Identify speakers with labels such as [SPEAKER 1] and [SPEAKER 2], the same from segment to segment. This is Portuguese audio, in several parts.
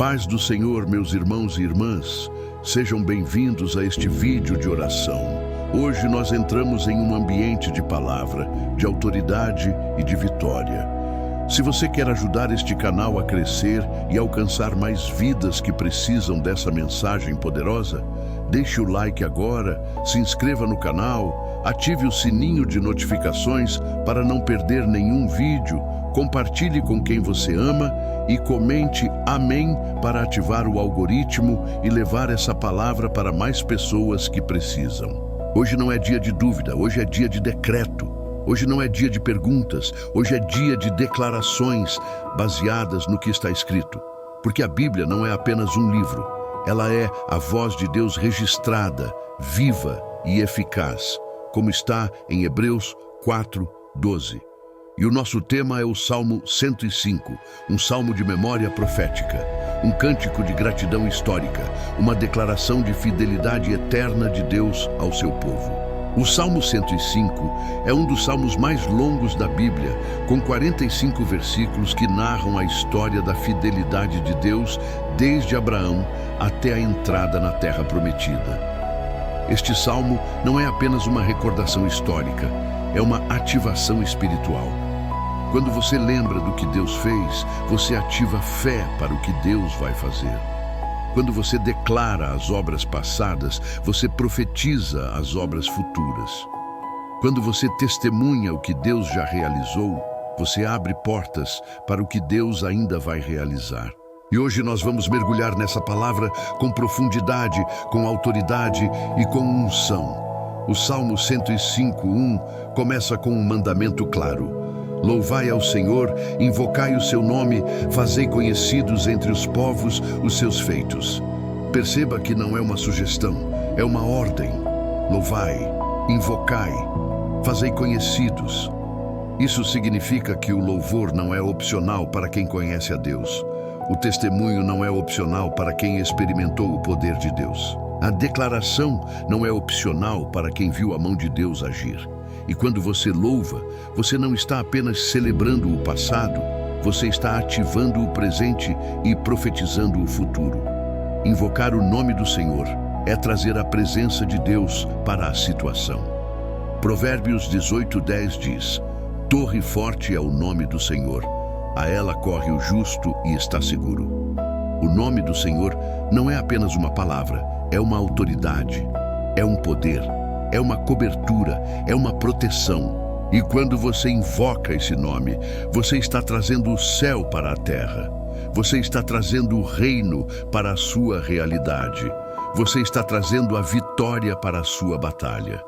[SPEAKER 1] paz do Senhor, meus irmãos e irmãs, sejam bem-vindos a este vídeo de oração. Hoje nós entramos em um ambiente de palavra, de autoridade e de vitória. Se você quer ajudar este canal a crescer e alcançar mais vidas que precisam dessa mensagem poderosa, deixe o like agora, se inscreva no canal, ative o sininho de notificações para não perder nenhum vídeo, compartilhe com quem você ama e comente amém para ativar o algoritmo e levar essa palavra para mais pessoas que precisam. Hoje não é dia de dúvida, hoje é dia de decreto. Hoje não é dia de perguntas, hoje é dia de declarações baseadas no que está escrito. Porque a Bíblia não é apenas um livro, ela é a voz de Deus registrada, viva e eficaz, como está em Hebreus 4:12. E o nosso tema é o Salmo 105, um salmo de memória profética, um cântico de gratidão histórica, uma declaração de fidelidade eterna de Deus ao seu povo. O Salmo 105 é um dos salmos mais longos da Bíblia, com 45 versículos que narram a história da fidelidade de Deus desde Abraão até a entrada na Terra Prometida. Este salmo não é apenas uma recordação histórica, é uma ativação espiritual. Quando você lembra do que Deus fez, você ativa fé para o que Deus vai fazer. Quando você declara as obras passadas, você profetiza as obras futuras. Quando você testemunha o que Deus já realizou, você abre portas para o que Deus ainda vai realizar. E hoje nós vamos mergulhar nessa palavra com profundidade, com autoridade e com unção. O Salmo 105:1 começa com um mandamento claro. Louvai ao Senhor, invocai o seu nome, fazei conhecidos entre os povos os seus feitos. Perceba que não é uma sugestão, é uma ordem. Louvai, invocai, fazei conhecidos. Isso significa que o louvor não é opcional para quem conhece a Deus. O testemunho não é opcional para quem experimentou o poder de Deus. A declaração não é opcional para quem viu a mão de Deus agir. E quando você louva, você não está apenas celebrando o passado, você está ativando o presente e profetizando o futuro. Invocar o nome do Senhor é trazer a presença de Deus para a situação. Provérbios 18:10 diz: Torre forte é o nome do Senhor, a ela corre o justo e está seguro. O nome do Senhor não é apenas uma palavra, é uma autoridade, é um poder, é uma cobertura, é uma proteção. E quando você invoca esse nome, você está trazendo o céu para a terra. Você está trazendo o reino para a sua realidade. Você está trazendo a vitória para a sua batalha.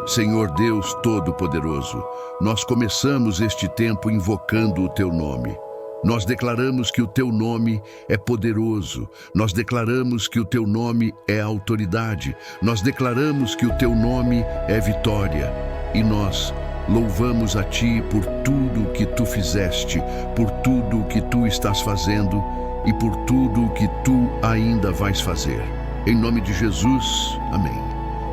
[SPEAKER 1] Senhor Deus Todo-Poderoso, nós começamos este tempo invocando o Teu nome. Nós declaramos que o Teu nome é poderoso. Nós declaramos que o Teu nome é autoridade. Nós declaramos que o Teu nome é vitória. E nós louvamos a Ti por tudo o que Tu fizeste, por tudo o que Tu estás fazendo e por tudo o que Tu ainda vais fazer. Em nome de Jesus, amém.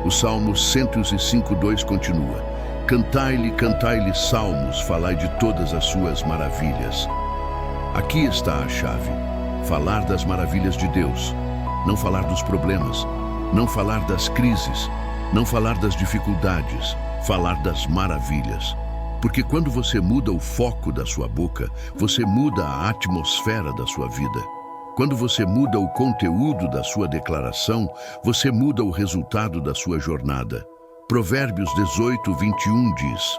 [SPEAKER 1] O Salmo 105:2 continua: Cantai-lhe salmos, falai de todas as suas maravilhas. Aqui está a chave: falar das maravilhas de Deus, não falar dos problemas, não falar das crises, não falar das dificuldades, falar das maravilhas. Porque quando você muda o foco da sua boca, você muda a atmosfera da sua vida. Quando você muda o conteúdo da sua declaração, você muda o resultado da sua jornada. Provérbios 18:21 diz: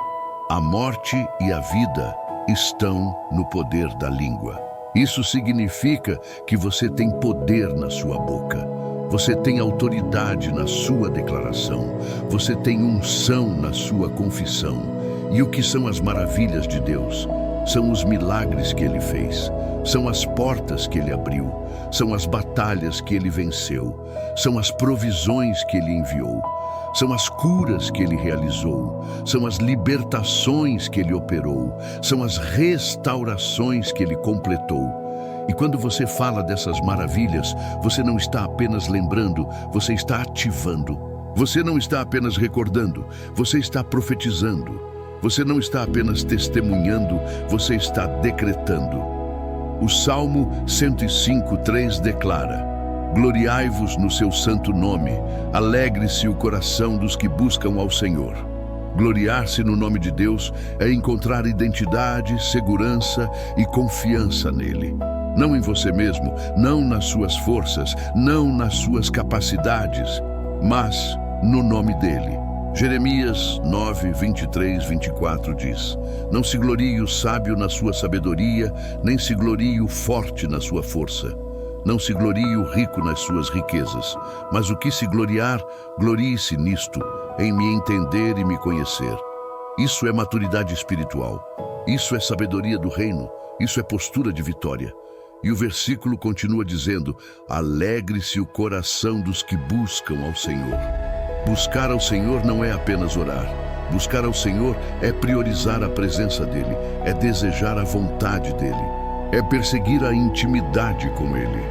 [SPEAKER 1] A morte e a vida estão no poder da língua. Isso significa que você tem poder na sua boca. Você tem autoridade na sua declaração. Você tem unção na sua confissão. E o que são as maravilhas de Deus? São os milagres que Ele fez. São as portas que Ele abriu. São as batalhas que Ele venceu. São as provisões que Ele enviou. São as curas que Ele realizou, são as libertações que Ele operou, são as restaurações que Ele completou. E quando você fala dessas maravilhas, você não está apenas lembrando, você está ativando. Você não está apenas recordando, você está profetizando. Você não está apenas testemunhando, você está decretando. O Salmo 105:3 declara: gloriai-vos no seu santo nome, alegre-se o coração dos que buscam ao Senhor. Gloriar-se no nome de Deus é encontrar identidade, segurança e confiança nele. Não em você mesmo, não nas suas forças, não nas suas capacidades, mas no nome dele. Jeremias 9:23-24 diz: não se glorie o sábio na sua sabedoria, nem se glorie o forte na sua força. Não se glorie o rico nas suas riquezas, mas o que se gloriar, glorie-se nisto, em me entender e me conhecer. Isso é maturidade espiritual. Isso é sabedoria do reino. Isso é postura de vitória. E o versículo continua dizendo: alegre-se o coração dos que buscam ao Senhor. Buscar ao Senhor não é apenas orar. Buscar ao Senhor é priorizar a presença dele, é desejar a vontade dele, é perseguir a intimidade com ele.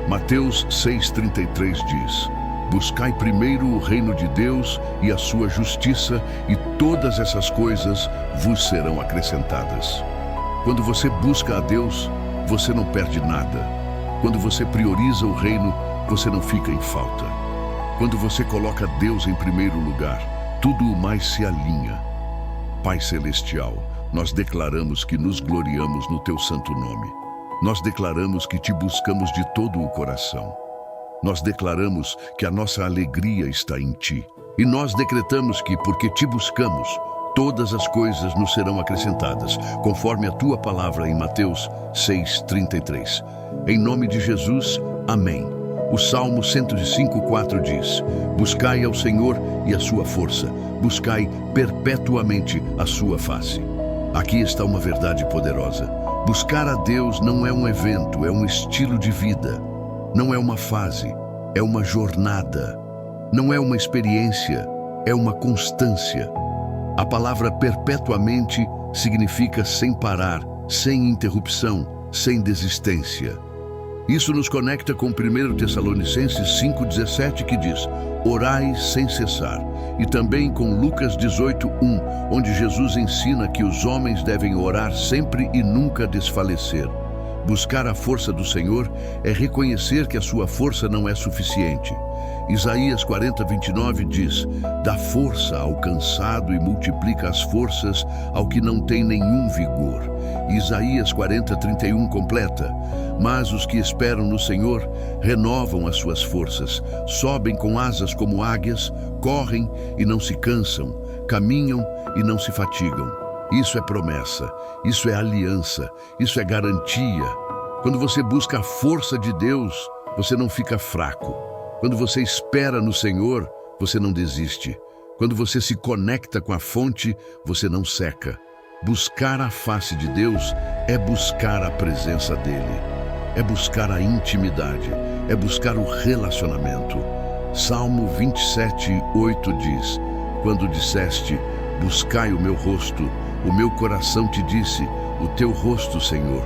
[SPEAKER 1] Mateus 6:33 diz: buscai primeiro o reino de Deus e a sua justiça, e todas essas coisas vos serão acrescentadas. Quando você busca a Deus, você não perde nada. Quando você prioriza o reino, você não fica em falta. Quando você coloca Deus em primeiro lugar, tudo o mais se alinha. Pai Celestial, nós declaramos que nos gloriamos no teu santo nome. Nós declaramos que te buscamos de todo o coração. Nós declaramos que a nossa alegria está em ti. E nós decretamos que, porque te buscamos, todas as coisas nos serão acrescentadas, conforme a tua palavra em Mateus 6:33. Em nome de Jesus, amém. O Salmo 105:4 diz: buscai ao Senhor e a sua força, buscai perpetuamente a sua face. Aqui está uma verdade poderosa. Buscar a Deus não é um evento, é um estilo de vida. Não é uma fase, é uma jornada. Não é uma experiência, é uma constância. A palavra perpetuamente significa sem parar, sem interrupção, sem desistência. Isso nos conecta com 1 Tessalonicenses 5:17, que diz: orai sem cessar. E também com Lucas 18:1, onde Jesus ensina que os homens devem orar sempre e nunca desfalecer. Buscar a força do Senhor é reconhecer que a sua força não é suficiente. Isaías 40:29 diz: dá força ao cansado e multiplica as forças ao que não tem nenhum vigor. Isaías 40:31 completa: mas os que esperam no Senhor renovam as suas forças, sobem com asas como águias, correm e não se cansam, caminham e não se fatigam. Isso é promessa, isso é aliança, isso é garantia. Quando você busca a força de Deus, você não fica fraco. Quando você espera no Senhor, você não desiste. Quando você se conecta com a fonte, você não seca. Buscar a face de Deus é buscar a presença dele. É buscar a intimidade, é buscar o relacionamento. Salmo 27:8 diz: quando disseste, buscai o meu rosto, o meu coração te disse, o teu rosto, Senhor,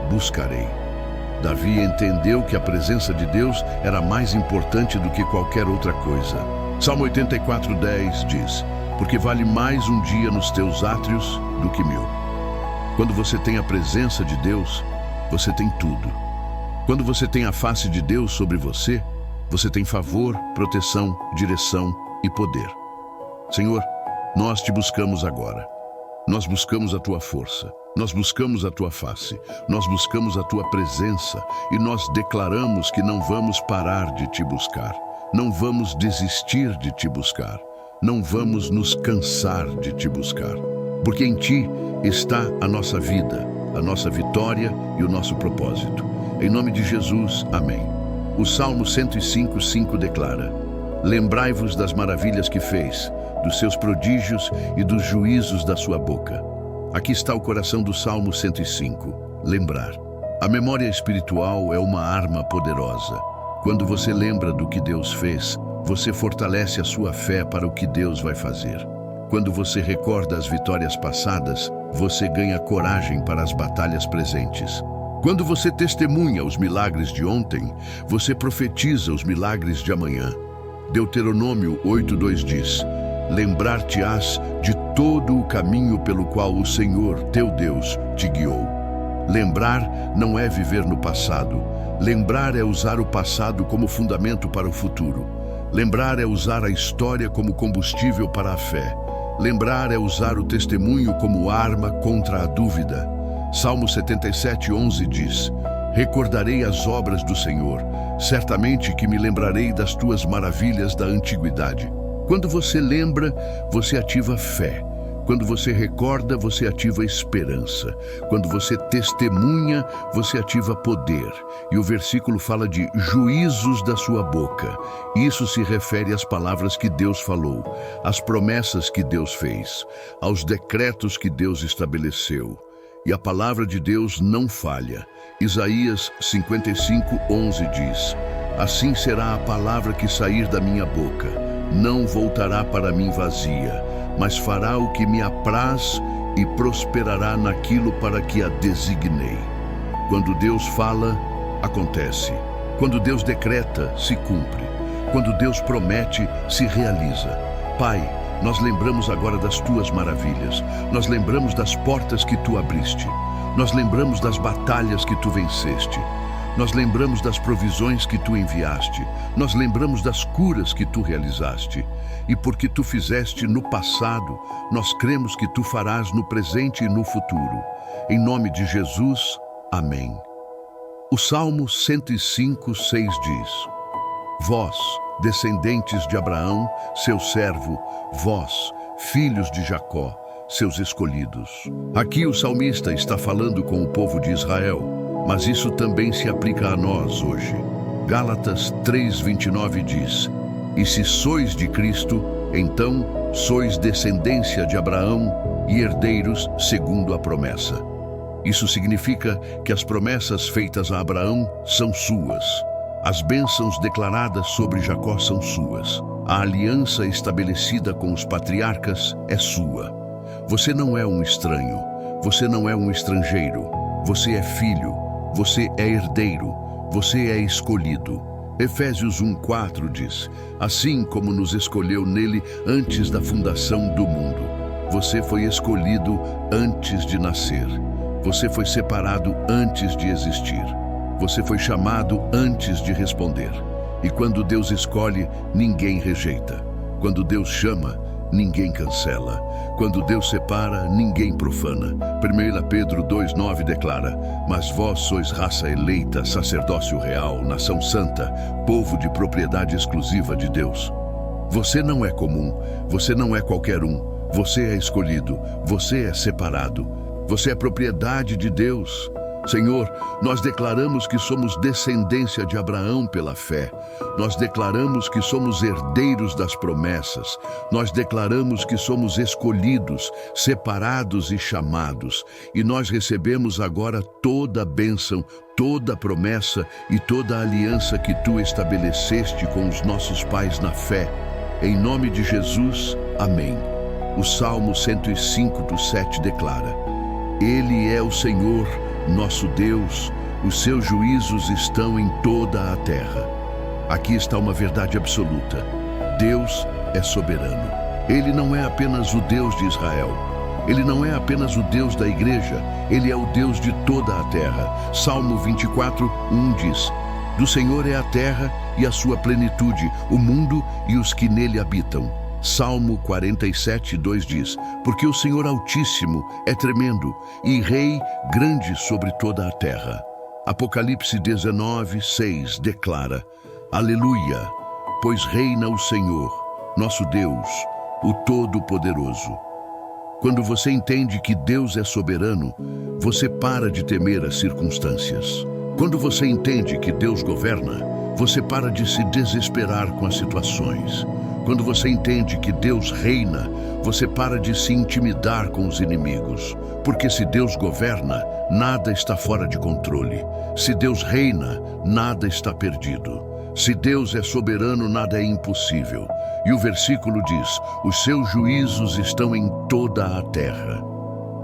[SPEAKER 1] buscarei. Davi entendeu que a presença de Deus era mais importante do que qualquer outra coisa. Salmo 84:10 diz: porque vale mais um dia nos teus átrios do que 1000. Quando você tem a presença de Deus, você tem tudo. Quando você tem a face de Deus sobre você, você tem favor, proteção, direção e poder. Senhor, nós te buscamos agora. Nós buscamos a tua força. Nós buscamos a tua face. Nós buscamos a tua presença. E nós declaramos que não vamos parar de te buscar. Não vamos desistir de te buscar. Não vamos nos cansar de te buscar. Porque em ti está a nossa vida, a nossa vitória e o nosso propósito. Em nome de Jesus, amém. O Salmo 105:5 declara: lembrai-vos das maravilhas que fez, dos seus prodígios e dos juízos da sua boca. Aqui está o coração do Salmo 105. Lembrar. A memória espiritual é uma arma poderosa. Quando você lembra do que Deus fez, você fortalece a sua fé para o que Deus vai fazer. Quando você recorda as vitórias passadas, você ganha coragem para as batalhas presentes. Quando você testemunha os milagres de ontem, você profetiza os milagres de amanhã. Deuteronômio 8:2 diz: lembrar-te-ás de todo o caminho pelo qual o Senhor, teu Deus, te guiou. Lembrar não é viver no passado. Lembrar é usar o passado como fundamento para o futuro. Lembrar é usar a história como combustível para a fé. Lembrar é usar o testemunho como arma contra a dúvida. Salmo 77:11 diz: Recordarei as obras do Senhor, certamente que me lembrarei das tuas maravilhas da antiguidade. Quando você lembra, você ativa fé. Quando você recorda, você ativa esperança. Quando você testemunha, você ativa poder. E o versículo fala de juízos da sua boca. Isso se refere às palavras que Deus falou, às promessas que Deus fez, aos decretos que Deus estabeleceu. E a palavra de Deus não falha. Isaías 55:11 diz: Assim será a palavra que sair da minha boca. Não voltará para mim vazia, mas fará o que me apraz e prosperará naquilo para que a designei. Quando Deus fala, acontece. Quando Deus decreta, se cumpre. Quando Deus promete, se realiza. Pai, nós lembramos agora das tuas maravilhas. Nós lembramos das portas que tu abriste. Nós lembramos das batalhas que tu venceste. Nós lembramos das provisões que tu enviaste. Nós lembramos das curas que tu realizaste. E porque tu fizeste no passado, nós cremos que tu farás no presente e no futuro. Em nome de Jesus, amém. O Salmo 105:6 diz: Vós, descendentes de Abraão, seu servo, vós, filhos de Jacó, seus escolhidos. Aqui o salmista está falando com o povo de Israel, mas isso também se aplica a nós hoje. Gálatas 3:29 diz: E se sois de Cristo, então sois descendência de Abraão e herdeiros segundo a promessa. Isso significa que as promessas feitas a Abraão são suas. As bênçãos declaradas sobre Jacó são suas. A aliança estabelecida com os patriarcas é sua. Você não é um estranho. Você não é um estrangeiro. Você é filho. Você é herdeiro. Você é escolhido. Efésios 1:4 diz: Assim como nos escolheu nele antes da fundação do mundo. Você foi escolhido antes de nascer. Você foi separado antes de existir. Você foi chamado antes de responder. E quando Deus escolhe, ninguém rejeita. Quando Deus chama, ninguém cancela. Quando Deus separa, ninguém profana. 1 Pedro 2:9 declara: Mas vós sois raça eleita, sacerdócio real, nação santa, povo de propriedade exclusiva de Deus. Você não é comum, você não é qualquer um. Você é escolhido, você é separado. Você é propriedade de Deus. Senhor, nós declaramos que somos descendência de Abraão pela fé. Nós declaramos que somos herdeiros das promessas. Nós declaramos que somos escolhidos, separados e chamados. E nós recebemos agora toda a bênção, toda a promessa e toda a aliança que tu estabeleceste com os nossos pais na fé. Em nome de Jesus, amém. O Salmo 105:7 declara: Ele é o Senhor, nosso Deus, os seus juízos estão em toda a terra. Aqui está uma verdade absoluta: Deus é soberano. Ele não é apenas o Deus de Israel. Ele não é apenas o Deus da igreja. Ele é o Deus de toda a terra. Salmo 24:1 diz: Do Senhor é a terra e a sua plenitude, o mundo e os que nele habitam. Salmo 47:2 diz: Porque o Senhor Altíssimo é tremendo e Rei grande sobre toda a terra. Apocalipse 19:6 declara: Aleluia, pois reina o Senhor, nosso Deus, o Todo-Poderoso. Quando você entende que Deus é soberano, você para de temer as circunstâncias. Quando você entende que Deus governa, você para de se desesperar com as situações. Quando você entende que Deus reina, você para de se intimidar com os inimigos. Porque se Deus governa, nada está fora de controle. Se Deus reina, nada está perdido. Se Deus é soberano, nada é impossível. E o versículo diz: Os seus juízos estão em toda a terra.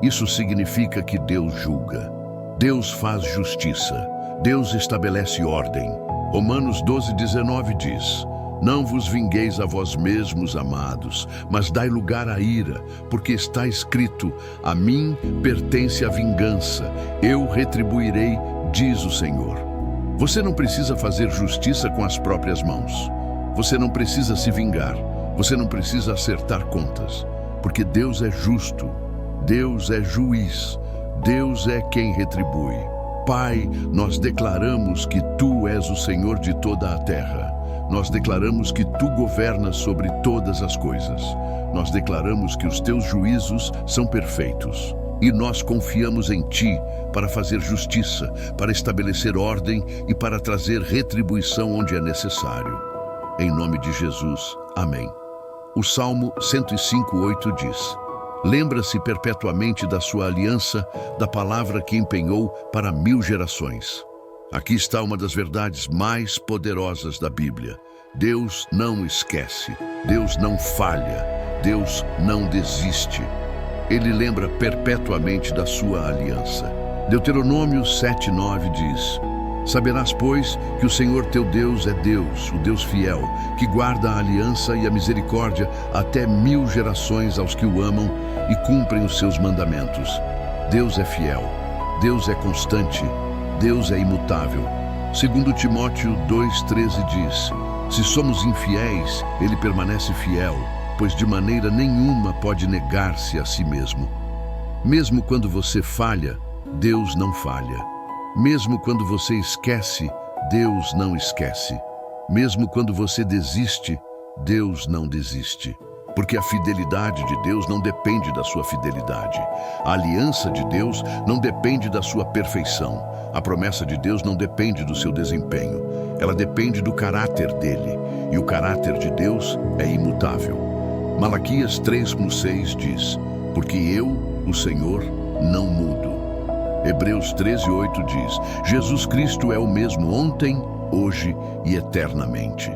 [SPEAKER 1] Isso significa que Deus julga. Deus faz justiça. Deus estabelece ordem. Romanos 12:19 diz: Não vos vingueis a vós mesmos, amados, mas dai lugar à ira, porque está escrito: a mim pertence a vingança, eu retribuirei, diz o Senhor. Você não precisa fazer justiça com as próprias mãos. Você não precisa se vingar. Você não precisa acertar contas, porque Deus é justo. Deus é juiz. Deus é quem retribui. Pai, nós declaramos que Tu és o Senhor de toda a terra. Nós declaramos que Tu governas sobre todas as coisas. Nós declaramos que os Teus juízos são perfeitos. E nós confiamos em Ti para fazer justiça, para estabelecer ordem e para trazer retribuição onde é necessário. Em nome de Jesus, amém. O Salmo 105:8 diz: lembra-se perpetuamente da sua aliança, da palavra que empenhou para 1000 gerações. Aqui está uma das verdades mais poderosas da Bíblia. Deus não esquece, Deus não falha, Deus não desiste. Ele lembra perpetuamente da sua aliança. Deuteronômio 7:9 diz: saberás, pois, que o Senhor teu Deus é Deus, o Deus fiel, que guarda a aliança e a misericórdia até 1000 gerações aos que o amam e cumprem os seus mandamentos. Deus é fiel, Deus é constante, Deus é imutável. 2 Timóteo 2:13 diz: se somos infiéis, ele permanece fiel, pois de maneira nenhuma pode negar-se a si mesmo. Mesmo quando você falha, Deus não falha. Mesmo quando você esquece, Deus não esquece. Mesmo quando você desiste, Deus não desiste. Porque a fidelidade de Deus não depende da sua fidelidade. A aliança de Deus não depende da sua perfeição. A promessa de Deus não depende do seu desempenho. Ela depende do caráter dele. E o caráter de Deus é imutável. Malaquias 3:6 diz: porque eu, o Senhor, não mudo. Hebreus 13:8 diz: Jesus Cristo é o mesmo ontem, hoje e eternamente.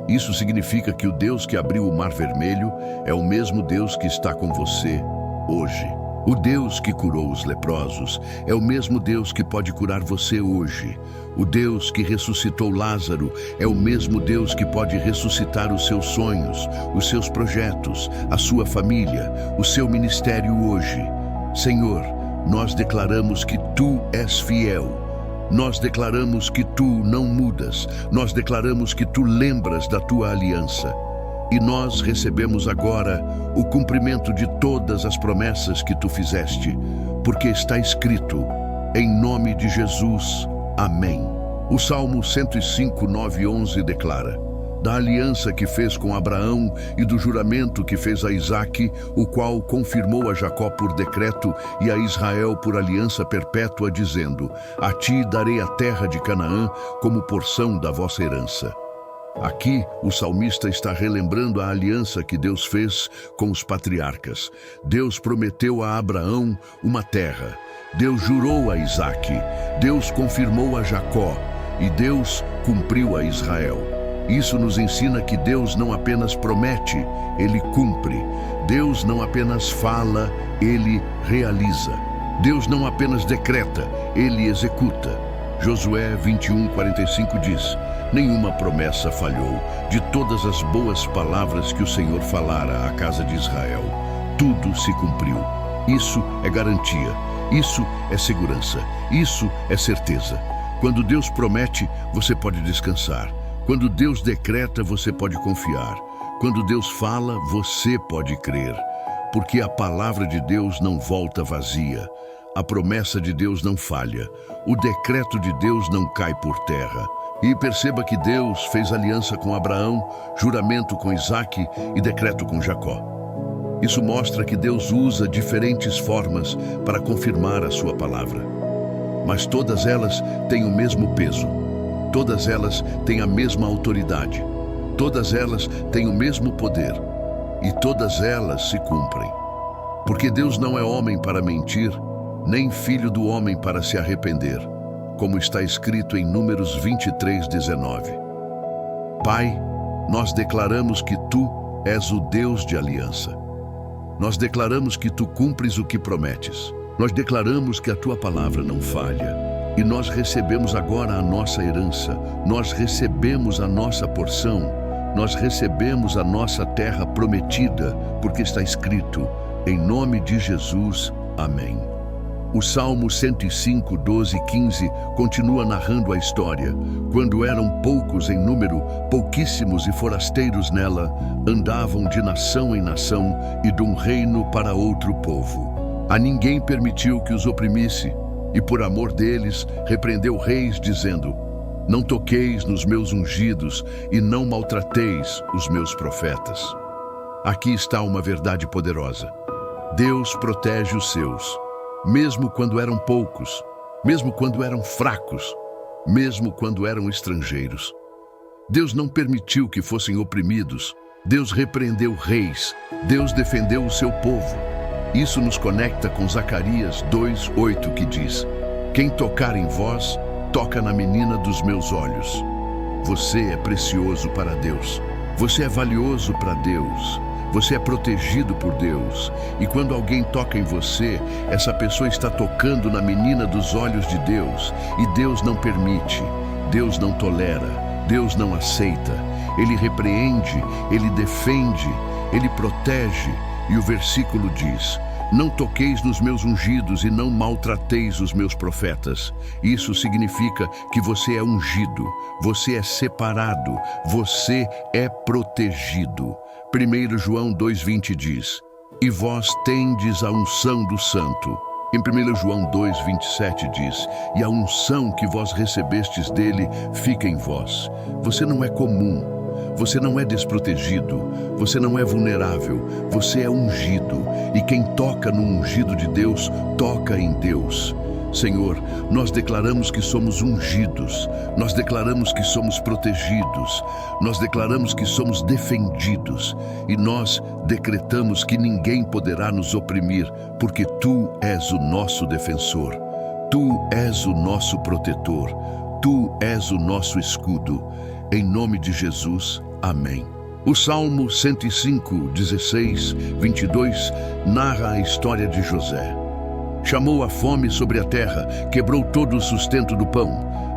[SPEAKER 1] Isso significa que o Deus que abriu o Mar Vermelho é o mesmo Deus que está com você hoje. O Deus que curou os leprosos é o mesmo Deus que pode curar você hoje. O Deus que ressuscitou Lázaro é o mesmo Deus que pode ressuscitar os seus sonhos, os seus projetos, a sua família, o seu ministério hoje. Senhor, nós declaramos que Tu és fiel. Nós declaramos que Tu não mudas. Nós declaramos que Tu lembras da Tua aliança. E nós recebemos agora o cumprimento de todas as promessas que Tu fizeste, porque está escrito: em nome de Jesus, amém. O Salmo 105:9-11 declara: da aliança que fez com Abraão e do juramento que fez a Isaque, o qual confirmou a Jacó por decreto e a Israel por aliança perpétua, dizendo: a ti darei a terra de Canaã como porção da vossa herança. Aqui, o salmista está relembrando a aliança que Deus fez com os patriarcas. Deus prometeu a Abraão uma terra. Deus jurou a Isaque. Deus confirmou a Jacó. E Deus cumpriu a Israel. Isso nos ensina que Deus não apenas promete, Ele cumpre. Deus não apenas fala, Ele realiza. Deus não apenas decreta, Ele executa. Josué 21:45 diz: nenhuma promessa falhou de todas as boas palavras que o Senhor falara à casa de Israel. Tudo se cumpriu. Isso é garantia. Isso é segurança. Isso é certeza. Quando Deus promete, você pode descansar. Quando Deus decreta, você pode confiar. Quando Deus fala, você pode crer. Porque a palavra de Deus não volta vazia. A promessa de Deus não falha. O decreto de Deus não cai por terra. E perceba que Deus fez aliança com Abraão, juramento com Isaque e decreto com Jacó. Isso mostra que Deus usa diferentes formas para confirmar a sua palavra. Mas todas elas têm o mesmo peso. Todas elas têm a mesma autoridade. Todas elas têm o mesmo poder. E todas elas se cumprem. Porque Deus não é homem para mentir, nem filho do homem para se arrepender, como está escrito em Números 23:19. Pai, nós declaramos que Tu és o Deus de aliança. Nós declaramos que Tu cumpres o que prometes. Nós declaramos que a Tua palavra não falha. E nós recebemos agora a nossa herança. Nós recebemos a nossa porção. nós recebemos a nossa terra prometida, porque está escrito: em nome de Jesus, amém. O Salmo 105, 12 e 15 continua narrando a história. Quando eram poucos em número, pouquíssimos e forasteiros nela, andavam de nação em nação e de um reino para outro povo. A ninguém permitiu que os oprimisse, e por amor deles repreendeu reis, dizendo: não toqueis nos meus ungidos e não maltrateis os meus profetas. Aqui está uma verdade poderosa. Deus protege os seus, mesmo quando eram poucos, mesmo quando eram fracos, mesmo quando eram estrangeiros. Deus não permitiu que fossem oprimidos. Deus repreendeu reis. Deus defendeu o seu povo. Isso nos conecta com Zacarias 2:8, que diz: quem tocar em vós, toca na menina dos meus olhos. Você é precioso para Deus. Você é valioso para Deus. Você é protegido por Deus. E quando alguém toca em você, essa pessoa está tocando na menina dos olhos de Deus. E Deus não permite, Deus não tolera, Deus não aceita. Ele repreende, Ele defende, Ele protege. E o versículo diz: não toqueis nos meus ungidos e não maltrateis os meus profetas. Isso significa que você é ungido, você é separado, você é protegido. 1 João 2:20 diz: e vós tendes a unção do Santo. Em 1 João 2:27 diz: e a unção que vós recebestes dele fica em vós. Você não é comum, você não é desprotegido, você não é vulnerável, você é ungido. E quem toca no ungido de Deus, toca em Deus. Senhor, nós declaramos que somos ungidos, nós declaramos que somos protegidos, nós declaramos que somos defendidos e nós decretamos que ninguém poderá nos oprimir, porque Tu és o nosso defensor, Tu és o nosso protetor, Tu és o nosso escudo. Em nome de Jesus, amém. O Salmo 105, 16, 22 narra a história de José. Chamou a fome sobre a terra, quebrou todo o sustento do pão.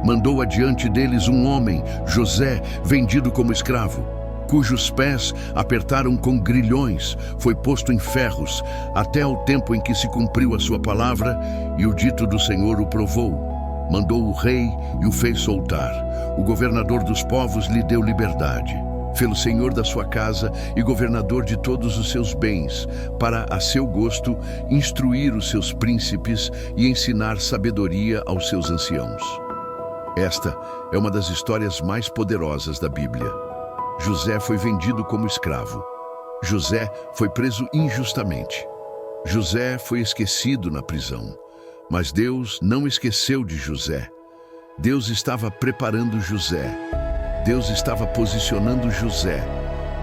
[SPEAKER 1] Mandou adiante deles um homem, José, vendido como escravo, cujos pés apertaram com grilhões, foi posto em ferros, até o tempo em que se cumpriu a sua palavra, e o dito do Senhor o provou. Mandou o rei e o fez soltar. O governador dos povos lhe deu liberdade. Fê-lo senhor da sua casa e governador de todos os seus bens, para, a seu gosto, instruir os seus príncipes e ensinar sabedoria aos seus anciãos. Esta é uma das histórias mais poderosas da Bíblia. José foi vendido como escravo. José foi preso injustamente. José foi esquecido na prisão. Mas Deus não esqueceu de José. Deus estava preparando José. Deus estava posicionando José.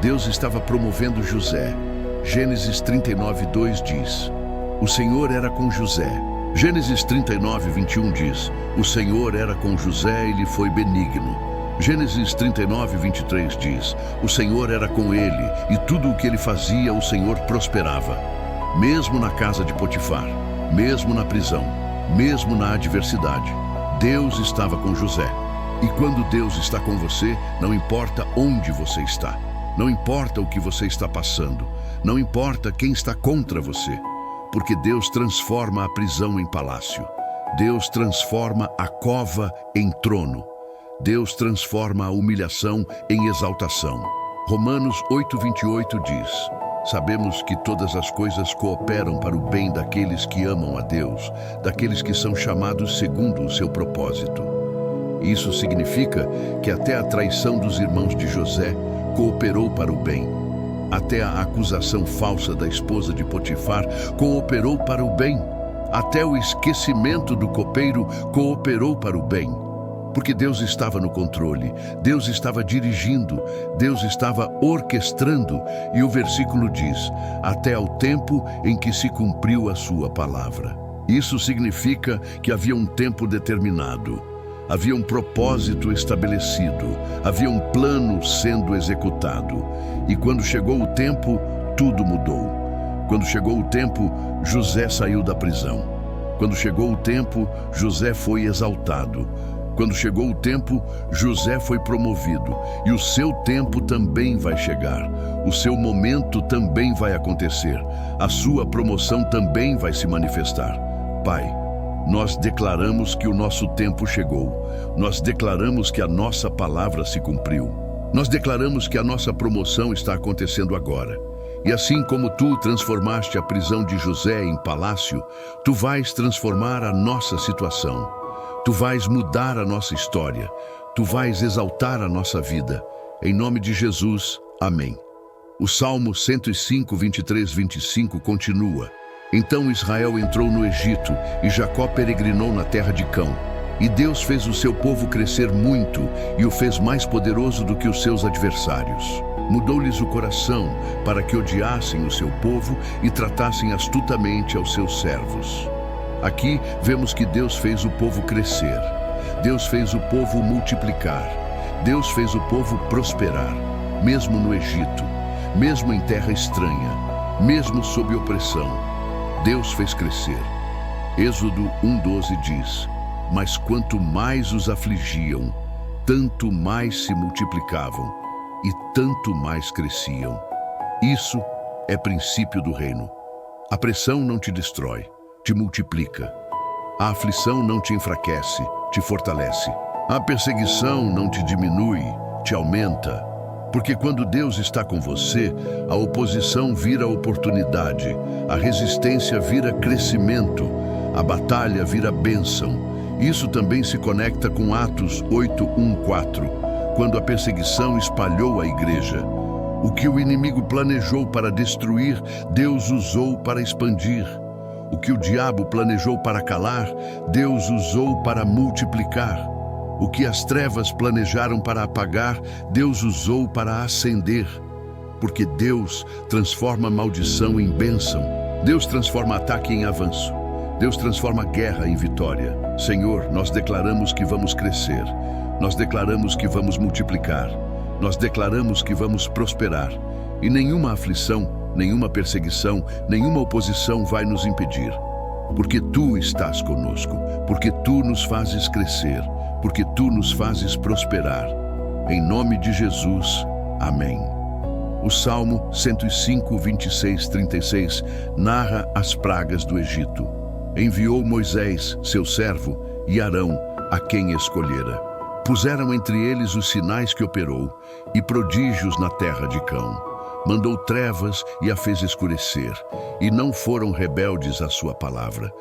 [SPEAKER 1] Deus estava promovendo José. Gênesis 39:2 diz: o Senhor era com José. Gênesis 39:21 diz: o Senhor era com José e lhe foi benigno. Gênesis 39:23 diz: o Senhor era com ele e tudo o que ele fazia, o Senhor prosperava. Mesmo na casa de Potifar, mesmo na prisão, mesmo na adversidade, Deus estava com José. E quando Deus está com você, não importa onde você está, não importa o que você está passando, não importa quem está contra você, porque Deus transforma a prisão em palácio, Deus transforma a cova em trono, Deus transforma a humilhação em exaltação. Romanos 8:28 diz: sabemos que todas as coisas cooperam para o bem daqueles que amam a Deus, daqueles que são chamados segundo o seu propósito. Isso significa que até a traição dos irmãos de José cooperou para o bem. Até a acusação falsa da esposa de Potifar cooperou para o bem. Até o esquecimento do copeiro cooperou para o bem. Porque Deus estava no controle, Deus estava dirigindo, Deus estava orquestrando, e o versículo diz: até ao tempo em que se cumpriu a sua palavra. Isso significa que havia um tempo determinado, havia um propósito estabelecido, havia um plano sendo executado. E quando chegou o tempo, tudo mudou. Quando chegou o tempo, José saiu da prisão. Quando chegou o tempo, José foi exaltado. Quando chegou o tempo, José foi promovido, e o seu tempo também vai chegar. O seu momento também vai acontecer. A sua promoção também vai se manifestar. Pai, nós declaramos que o nosso tempo chegou. Nós declaramos que a nossa palavra se cumpriu. Nós declaramos que a nossa promoção está acontecendo agora. E assim como tu transformaste a prisão de José em palácio, tu vais transformar a nossa situação. Tu vais mudar a nossa história. Tu vais exaltar a nossa vida. Em nome de Jesus, amém. O Salmo 105, 23, 25 continua. Então Israel entrou no Egito e Jacó peregrinou na terra de Cão. E Deus fez o seu povo crescer muito e o fez mais poderoso do que os seus adversários. Mudou-lhes o coração para que odiassem o seu povo e tratassem astutamente aos seus servos. Aqui vemos que Deus fez o povo crescer. Deus fez o povo multiplicar. Deus fez o povo prosperar, mesmo no Egito, mesmo em terra estranha, mesmo sob opressão. Deus fez crescer. Êxodo 1:12 diz: mas quanto mais os afligiam, tanto mais se multiplicavam e tanto mais cresciam. Isso é princípio do reino. A pressão não te destrói, te multiplica. A aflição não te enfraquece, te fortalece. A perseguição não te diminui, te aumenta. Porque quando Deus está com você, a oposição vira oportunidade, a resistência vira crescimento, a batalha vira bênção. Isso também se conecta com Atos 8:1-4, quando a perseguição espalhou a igreja. O que o inimigo planejou para destruir, Deus usou para expandir. O que o diabo planejou para calar, Deus usou para multiplicar. O que as trevas planejaram para apagar, Deus usou para acender. Porque Deus transforma maldição em bênção. Deus transforma ataque em avanço. Deus transforma guerra em vitória. Senhor, nós declaramos que vamos crescer. Nós declaramos que vamos multiplicar. Nós declaramos que vamos prosperar. E nenhuma aflição, nenhuma perseguição, nenhuma oposição vai nos impedir. Porque Tu estás conosco, porque Tu nos fazes crescer, porque Tu nos fazes prosperar. Em nome de Jesus, amém. O Salmo 105, 26, 36 narra as pragas do Egito. Enviou Moisés, seu servo, e Arão, a quem escolhera. Puseram entre eles os sinais que operou, e prodígios na terra de Cão. Mandou trevas e a fez escurecer, e não foram rebeldes à sua palavra.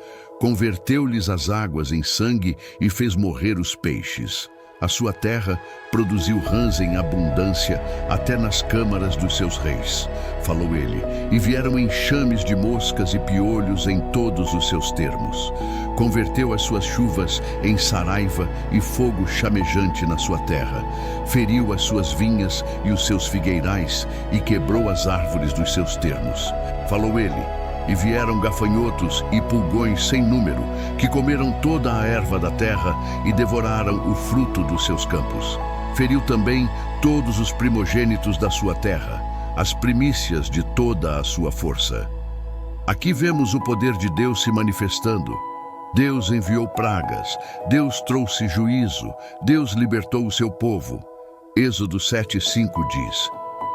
[SPEAKER 1] Converteu-lhes as águas em sangue e fez morrer os peixes. A sua terra produziu rãs em abundância, até nas câmaras dos seus reis. Falou ele, e vieram enxames de moscas e piolhos em todos os seus termos. Converteu as suas chuvas em saraiva e fogo chamejante na sua terra. Feriu as suas vinhas e os seus figueirais e quebrou as árvores dos seus termos. Falou ele, e vieram gafanhotos e pulgões sem número, que comeram toda a erva da terra e devoraram o fruto dos seus campos. Feriu também todos os primogênitos da sua terra, as primícias de toda a sua força. Aqui vemos o poder de Deus se manifestando. Deus enviou pragas, Deus trouxe juízo, Deus libertou o seu povo. Êxodo 7:5 diz: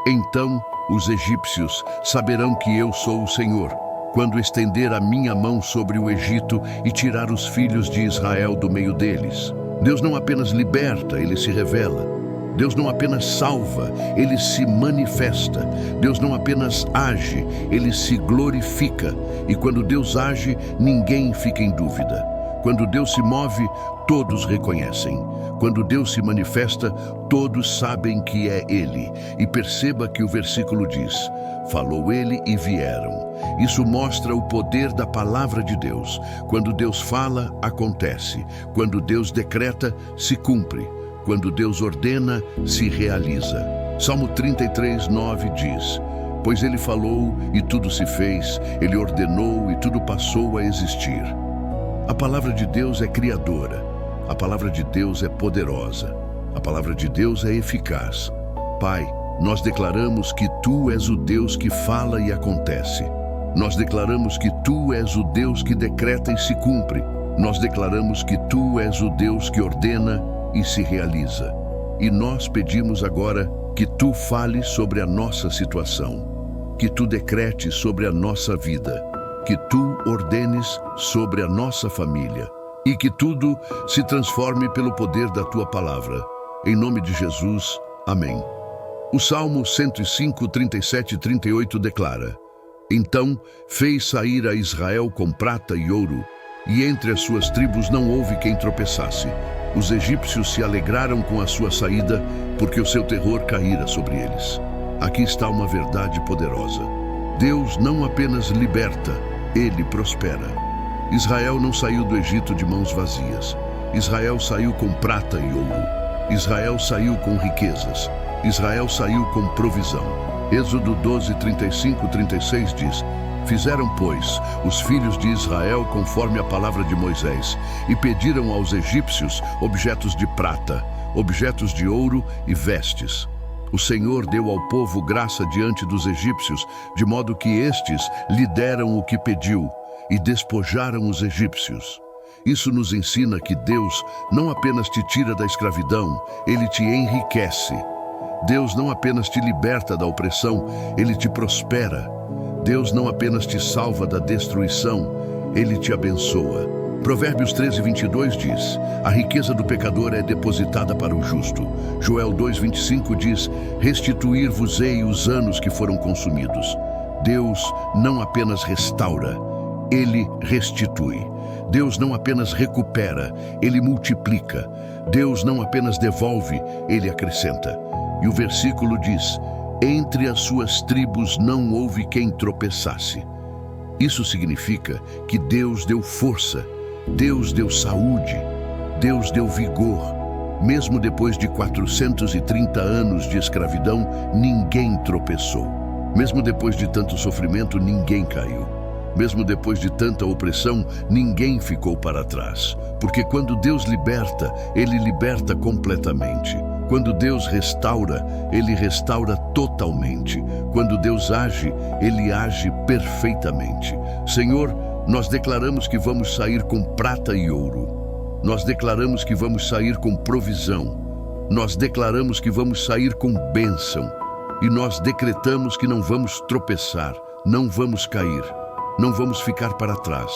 [SPEAKER 1] então os egípcios saberão que eu sou o Senhor, quando estender a minha mão sobre o Egito e tirar os filhos de Israel do meio deles. Deus não apenas liberta, Ele se revela. Deus não apenas salva, Ele se manifesta. Deus não apenas age, Ele se glorifica. E quando Deus age, ninguém fica em dúvida. Quando Deus se move, todos reconhecem. Quando Deus se manifesta, todos sabem que é Ele. E perceba que o versículo diz: falou Ele e vieram. Isso mostra o poder da palavra de Deus. Quando Deus fala, acontece. Quando Deus decreta, se cumpre. Quando Deus ordena, se realiza. Salmo 33:9 diz: pois Ele falou e tudo se fez, Ele ordenou e tudo passou a existir. A palavra de Deus é criadora. A palavra de Deus é poderosa. A palavra de Deus é eficaz. Pai, nós declaramos que Tu és o Deus que fala e acontece. Nós declaramos que Tu és o Deus que decreta e se cumpre. Nós declaramos que Tu és o Deus que ordena e se realiza. E nós pedimos agora que Tu fales sobre a nossa situação, que Tu decretes sobre a nossa vida, que Tu ordenes sobre a nossa família e que tudo se transforme pelo poder da Tua palavra. Em nome de Jesus, amém. O Salmo 105, 37 e 38 declara: Então fez sair a Israel com prata e ouro, e entre as suas tribos não houve quem tropeçasse. Os egípcios se alegraram com a sua saída, porque o seu terror caíra sobre eles. Aqui está uma verdade poderosa. Deus não apenas liberta, Ele prospera. Israel não saiu do Egito de mãos vazias. Israel saiu com prata e ouro. Israel saiu com riquezas. Israel saiu com provisão. Êxodo 12, 35 e 36 diz: Fizeram, pois, os filhos de Israel conforme a palavra de Moisés, e pediram aos egípcios objetos de prata, objetos de ouro e vestes. O Senhor deu ao povo graça diante dos egípcios, de modo que estes lhe deram o que pediu, e despojaram os egípcios. Isso nos ensina que Deus não apenas te tira da escravidão, Ele te enriquece. Deus não apenas te liberta da opressão, Ele te prospera. Deus não apenas te salva da destruição, Ele te abençoa. Provérbios 13, 22 diz: A riqueza do pecador é depositada para o justo. Joel 2, 25 diz: Restituir-vos-ei os anos que foram consumidos. Deus não apenas restaura, Ele restitui. Deus não apenas recupera, Ele multiplica. Deus não apenas devolve, Ele acrescenta. E o versículo diz: Entre as suas tribos não houve quem tropeçasse. Isso significa que Deus deu força, Deus deu saúde, Deus deu vigor. Mesmo depois de 430 anos de escravidão, ninguém tropeçou. Mesmo depois de tanto sofrimento, ninguém caiu. Mesmo depois de tanta opressão, ninguém ficou para trás. Porque quando Deus liberta, Ele liberta completamente. Quando Deus restaura, Ele restaura totalmente. Quando Deus age, Ele age perfeitamente. Senhor, nós declaramos que vamos sair com prata e ouro. Nós declaramos que vamos sair com provisão. Nós declaramos que vamos sair com bênção. E nós decretamos que não vamos tropeçar, não vamos cair, não vamos ficar para trás,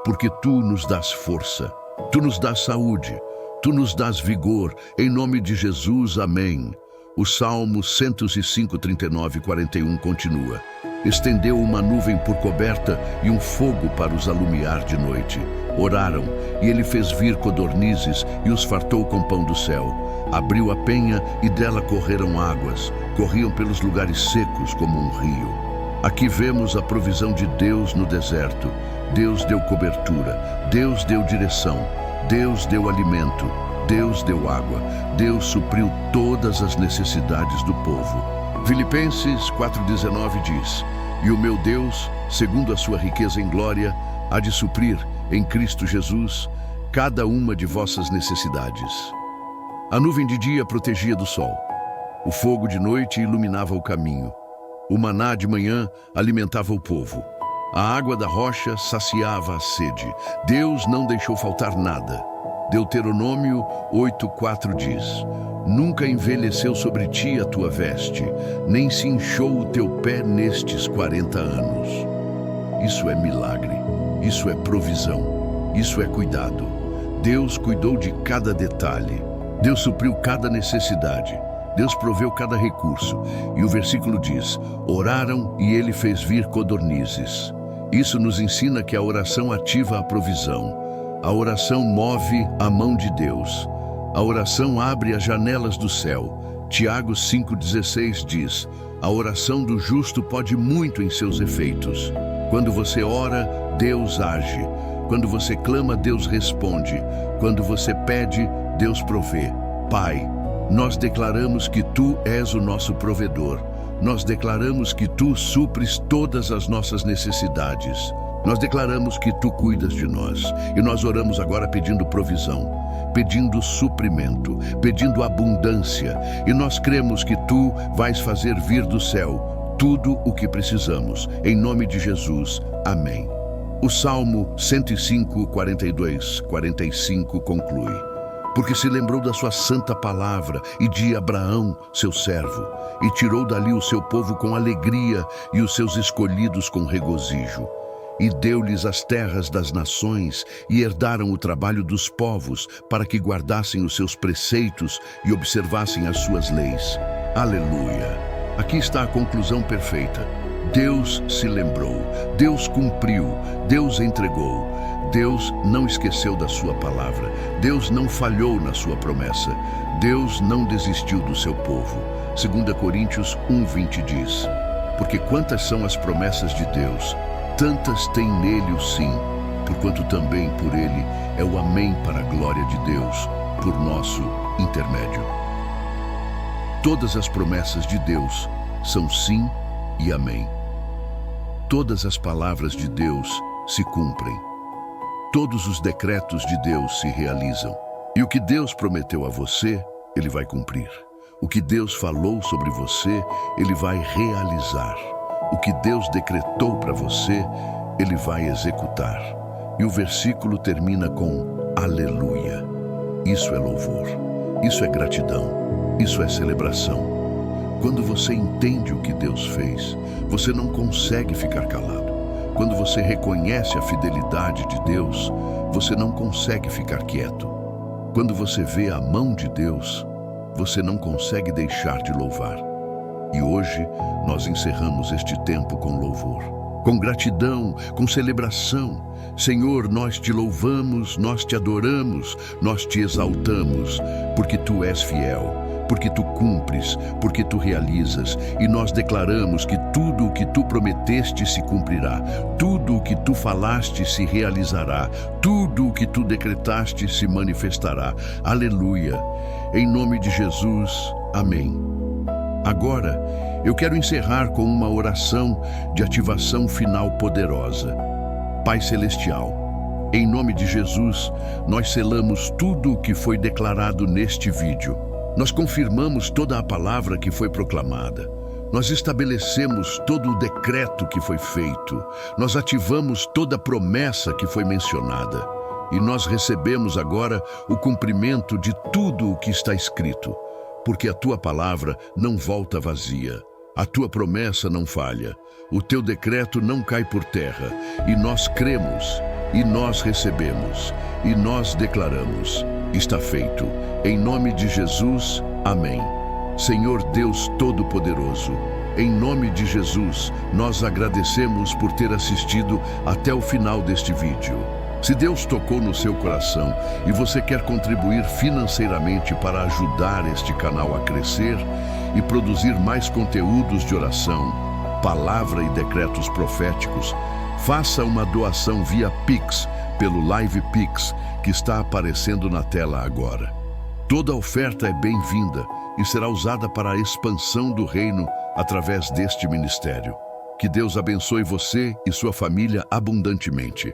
[SPEAKER 1] porque Tu nos dás força, Tu nos dás saúde, Tu nos dás vigor, em nome de Jesus, amém. O Salmo 105, 39 e 41 continua: Estendeu uma nuvem por coberta e um fogo para os alumiar de noite. Oraram, e Ele fez vir codornizes e os fartou com pão do céu. Abriu a penha e dela correram águas, corriam pelos lugares secos como um rio. Aqui vemos a provisão de Deus no deserto. Deus deu cobertura, Deus deu direção, Deus deu alimento, Deus deu água, Deus supriu todas as necessidades do povo. Filipenses 4,19 diz: E o meu Deus, segundo a sua riqueza em glória, há de suprir, em Cristo Jesus, cada uma de vossas necessidades. A nuvem de dia protegia do sol, o fogo de noite iluminava o caminho, o maná de manhã alimentava o povo. A água da rocha saciava a sede. Deus não deixou faltar nada. Deuteronômio 8,4 diz: Nunca envelheceu sobre ti a tua veste, nem se inchou o teu pé nestes 40 anos. Isso é milagre, isso é provisão, isso é cuidado. Deus cuidou de cada detalhe. Deus supriu cada necessidade. Deus proveu cada recurso. E o versículo diz: Oraram e Ele fez vir codornizes. Isso nos ensina que a oração ativa a provisão. A oração move a mão de Deus. A oração abre as janelas do céu. Tiago 5,16 diz: A oração do justo pode muito em seus efeitos. Quando você ora, Deus age. Quando você clama, Deus responde. Quando você pede, Deus provê. Pai, nós declaramos que Tu és o nosso provedor. Nós declaramos que Tu supres todas as nossas necessidades. Nós declaramos que Tu cuidas de nós. E nós oramos agora pedindo provisão, pedindo suprimento, pedindo abundância. E nós cremos que Tu vais fazer vir do céu tudo o que precisamos. Em nome de Jesus, amém. O Salmo 105, 42, 45 conclui: porque se lembrou da sua santa palavra e de Abraão, seu servo, e tirou dali o seu povo com alegria e os seus escolhidos com regozijo. E deu-lhes as terras das nações e herdaram o trabalho dos povos para que guardassem os seus preceitos e observassem as suas leis. Aleluia! Aqui está a conclusão perfeita. Deus se lembrou, Deus cumpriu, Deus entregou. Deus não esqueceu da sua palavra, Deus não falhou na sua promessa, Deus não desistiu do seu povo. 2 Coríntios 1:20 diz: porque quantas são as promessas de Deus, tantas tem nele o sim, porquanto também por ele é o amém para a glória de Deus, por nosso intermédio. Todas as promessas de Deus são sim e amém. Todas as palavras de Deus se cumprem. Todos os decretos de Deus se realizam. E o que Deus prometeu a você, Ele vai cumprir. O que Deus falou sobre você, Ele vai realizar. O que Deus decretou para você, Ele vai executar. E o versículo termina com aleluia. Isso é louvor, isso é gratidão, isso é celebração. Quando você entende o que Deus fez, você não consegue ficar calado. Quando você reconhece a fidelidade de Deus, você não consegue ficar quieto. Quando você vê a mão de Deus, você não consegue deixar de louvar. E hoje nós encerramos este tempo com louvor, com gratidão, com celebração. Senhor, nós te louvamos, nós te adoramos, nós te exaltamos, porque tu és fiel, porque tu cumpres, porque tu realizas, e nós declaramos que tudo o que tu prometeste se cumprirá, tudo o que tu falaste se realizará, tudo o que tu decretaste se manifestará. Aleluia! Em nome de Jesus, amém. Agora, eu quero encerrar com uma oração de ativação final poderosa. Pai Celestial, em nome de Jesus, nós selamos tudo o que foi declarado neste vídeo. Nós confirmamos toda a palavra que foi proclamada. Nós estabelecemos todo o decreto que foi feito. Nós ativamos toda a promessa que foi mencionada. E nós recebemos agora o cumprimento de tudo o que está escrito. Porque a tua palavra não volta vazia. A tua promessa não falha. O teu decreto não cai por terra. E nós cremos, e nós recebemos, e nós declaramos. Está feito. Em nome de Jesus, amém. Senhor Deus Todo-Poderoso, em nome de Jesus, nós agradecemos por ter assistido até o final deste vídeo. Se Deus tocou no seu coração e você quer contribuir financeiramente para ajudar este canal a crescer e produzir mais conteúdos de oração, palavra e decretos proféticos, faça uma doação via Pix, pelo Live Pix, que está aparecendo na tela agora. Toda oferta é bem-vinda e será usada para a expansão do reino através deste ministério. Que Deus abençoe você e sua família abundantemente.